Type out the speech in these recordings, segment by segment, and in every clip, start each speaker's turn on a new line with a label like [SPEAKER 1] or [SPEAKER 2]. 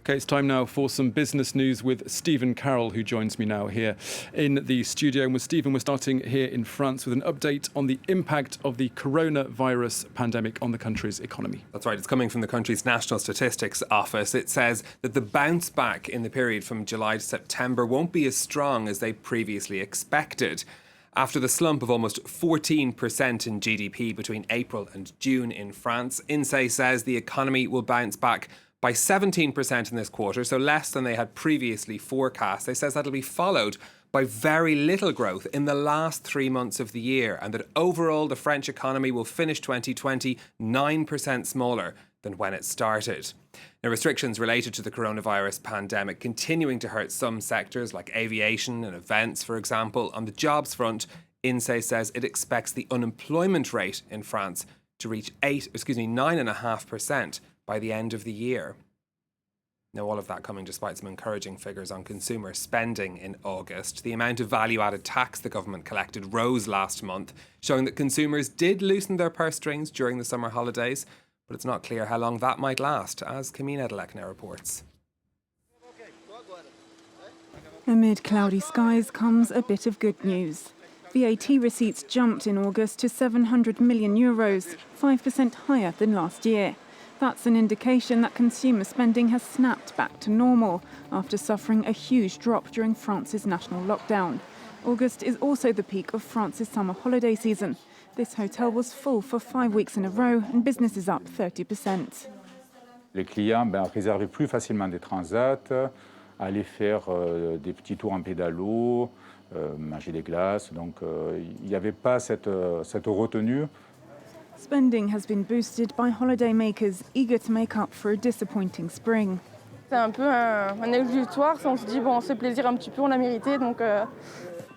[SPEAKER 1] Okay, it's time now for some business news with Stephen Carroll, who joins me now here in the studio. And with Stephen, we're starting here in France with an update on the impact of the coronavirus pandemic on the country's economy.
[SPEAKER 2] That's right. It's coming from the country's National Statistics Office. It says that the bounce back in the period from July to September won't be as strong as they previously expected. After the slump of almost 14% in GDP between April and June in France, INSEE says the economy will bounce back by 17% in this quarter, so less than they had previously forecast. They says that'll be followed by very little growth in the last 3 months of the year, and that overall the French economy will finish 2020 9% smaller than when it started. Now, restrictions related to the coronavirus pandemic continuing to hurt some sectors like aviation and events, for example. On the jobs front, INSEE says it expects the unemployment rate in France to reach 9.5% by the end of the year. Now, all of that coming despite some encouraging figures on consumer spending in August. The amount of value-added tax the government collected rose last month, showing that consumers did loosen their purse strings during the summer holidays, but it's not clear how long that might last, as Camille Edelek now reports.
[SPEAKER 3] Amid cloudy skies comes a bit of good news. VAT receipts jumped in August to €700 million, 5% higher than last year. That's an indication that consumer spending has snapped back to normal after suffering a huge drop during France's national lockdown. August is also the peak of France's summer holiday season. This hotel was full for 5 weeks in a row and business is up 30%.
[SPEAKER 4] Les clients réservaient plus facilement des transats, allaient faire des petits tours en pédalo, manger des glaces. Donc il n'y avait pas cette retenue.
[SPEAKER 3] Spending has been boosted by holidaymakers eager to make up for a disappointing spring.
[SPEAKER 5] C'est un peu un exutoire, on se dit bon, on se fait plaisir un petit peu, on l'a mérité donc.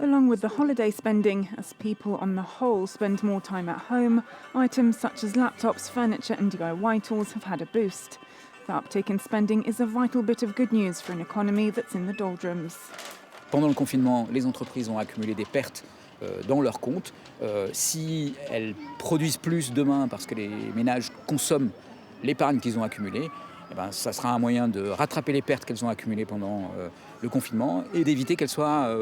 [SPEAKER 3] Along with the holiday spending, as people on the whole spend more time at home, items such as laptops, furniture and DIY tools have had a boost. The uptick in spending is a vital bit of good news for an economy that's in the doldrums.
[SPEAKER 6] Pendant le confinement, les entreprises ont accumulé des pertes dans leurs comptes. Si elles produisent plus demain parce que les ménages consomment l'épargne qu'ils ont accumulée, ça sera un moyen de rattraper les pertes qu'elles ont accumulées pendant le confinement et d'éviter qu'elles soient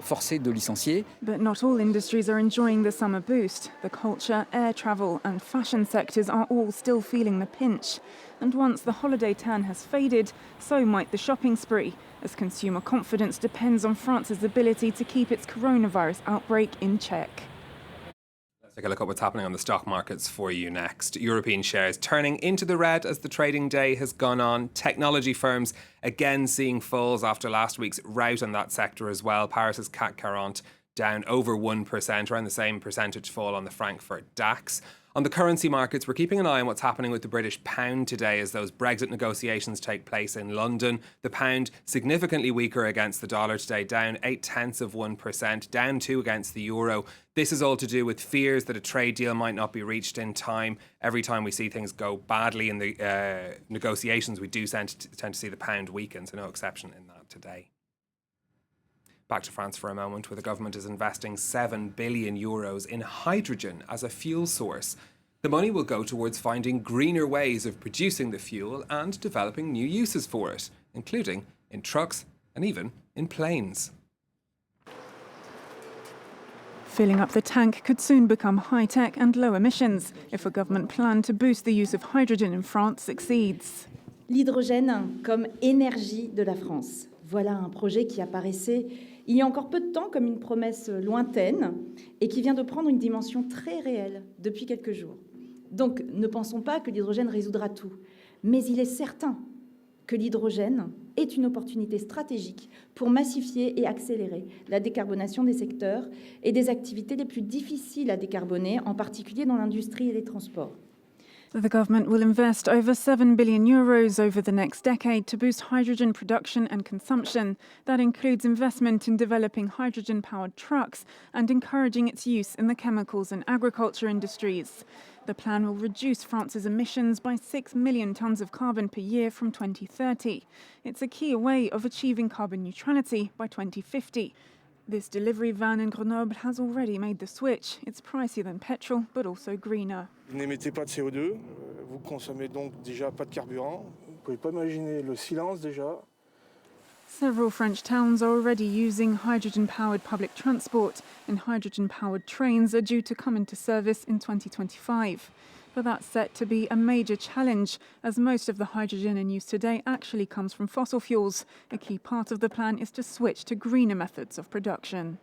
[SPEAKER 6] forcées de licencier.
[SPEAKER 3] But not all industries are enjoying the summer boost. The culture, air travel and fashion sectors are all still feeling the pinch. And once the holiday tan has faded, so might the shopping spree, as consumer confidence depends on France's ability to keep its coronavirus outbreak in check.
[SPEAKER 2] Let's take a look at what's happening on the stock markets for you next. European shares turning into the red as the trading day has gone on. Technology firms again seeing falls after last week's rout on that sector as well. Paris's CAC 40 down over 1%, around the same percentage fall on the Frankfurt DAX. On the currency markets, we're keeping an eye on what's happening with the British pound today as those Brexit negotiations take place in London. The pound significantly weaker against the dollar today, down 0.8%, down 2 against the euro. This is all to do with fears that a trade deal might not be reached in time. Every time we see things go badly in the negotiations, we do tend to see the pound weaken, so no exception in that today. Back to France for a moment, where the government is investing €7 billion in hydrogen as a fuel source. The money will go towards finding greener ways of producing the fuel and developing new uses for it, including in trucks and even in planes.
[SPEAKER 3] Filling up the tank could soon become high-tech and low emissions if a government plan to boost the use of hydrogen in France succeeds.
[SPEAKER 7] L'hydrogène comme énergie de la France. Voilà un projet qui apparaissait il y a encore peu de temps comme une promesse lointaine et qui vient de prendre une dimension très réelle depuis quelques jours. Donc, ne pensons pas que l'hydrogène résoudra tout, mais il est certain que l'hydrogène est une opportunité stratégique pour massifier et accélérer la décarbonation des secteurs et des activités les plus difficiles à décarboner, en particulier dans l'industrie et les transports.
[SPEAKER 3] The government will invest over €7 billion over the next decade to boost hydrogen production and consumption. That includes investment in developing hydrogen-powered trucks and encouraging its use in the chemicals and agriculture industries. The plan will reduce France's emissions by 6 million tonnes of carbon per year from 2030. It's a key way of achieving carbon neutrality by 2050. This delivery van in Grenoble has already made the switch. It's pricier than petrol, but also greener.
[SPEAKER 8] Vous n'émettez pas de CO2, vous consommez donc déjà pas de carburant, pouvez pas imaginer le silence déjà.
[SPEAKER 3] Several French towns are already using hydrogen-powered public transport, and hydrogen-powered trains are due to come into service in 2025. But that's set to be a major challenge, as most of the hydrogen in use today actually comes from fossil fuels. A key part of the plan is to switch to greener methods of production.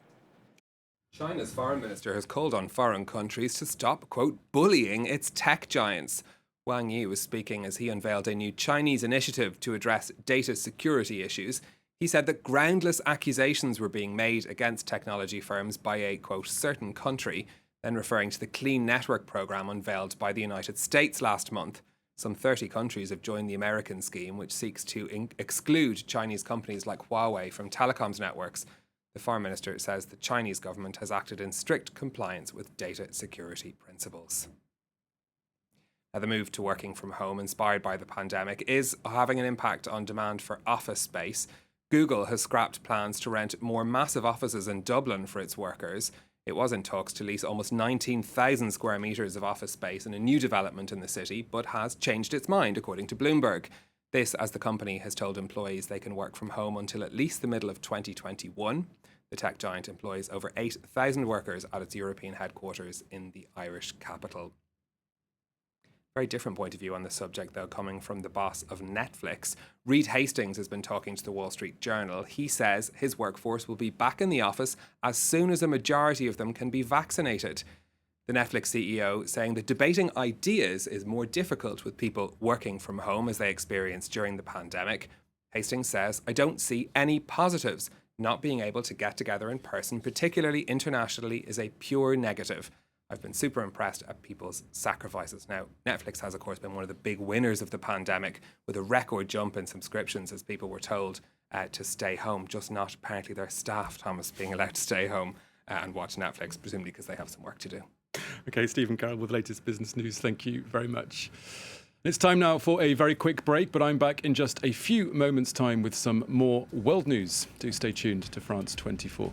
[SPEAKER 2] China's foreign minister has called on foreign countries to stop, quote, bullying its tech giants. Wang Yi was speaking as he unveiled a new Chinese initiative to address data security issues. He said that groundless accusations were being made against technology firms by a, quote, certain country, then referring to the Clean Network program unveiled by the United States last month. Some 30 countries have joined the American scheme, which seeks to exclude Chinese companies like Huawei from telecoms networks. The foreign minister says the Chinese government has acted in strict compliance with data security principles. Now, the move to working from home, inspired by the pandemic, is having an impact on demand for office space. Google has scrapped plans to rent more massive offices in Dublin for its workers. It was in talks to lease almost 19,000 square metres of office space in a new development in the city, but has changed its mind, according to Bloomberg. This, as the company has told employees they can work from home until at least the middle of 2021. The tech giant employs over 8,000 workers at its European headquarters in the Irish capital. Very different point of view on the subject, though, coming from the boss of Netflix. Reed Hastings has been talking to the Wall Street Journal. He says his workforce will be back in the office as soon as a majority of them can be vaccinated. The Netflix CEO saying that debating ideas is more difficult with people working from home as they experienced during the pandemic. Hastings says, "I don't see any positives. Not being able to get together in person, particularly internationally, is a pure negative. I've been super impressed at people's sacrifices." Now, Netflix has, of course, been one of the big winners of the pandemic, with a record jump in subscriptions as people were told to stay home, just not apparently their staff, Thomas, being allowed to stay home and watch Netflix, presumably because they have some work to do.
[SPEAKER 1] OK, Stephen Carroll with the latest business news. Thank you very much. It's time now for a very quick break, but I'm back in just a few moments' time with some more world news. Do stay tuned to France 24.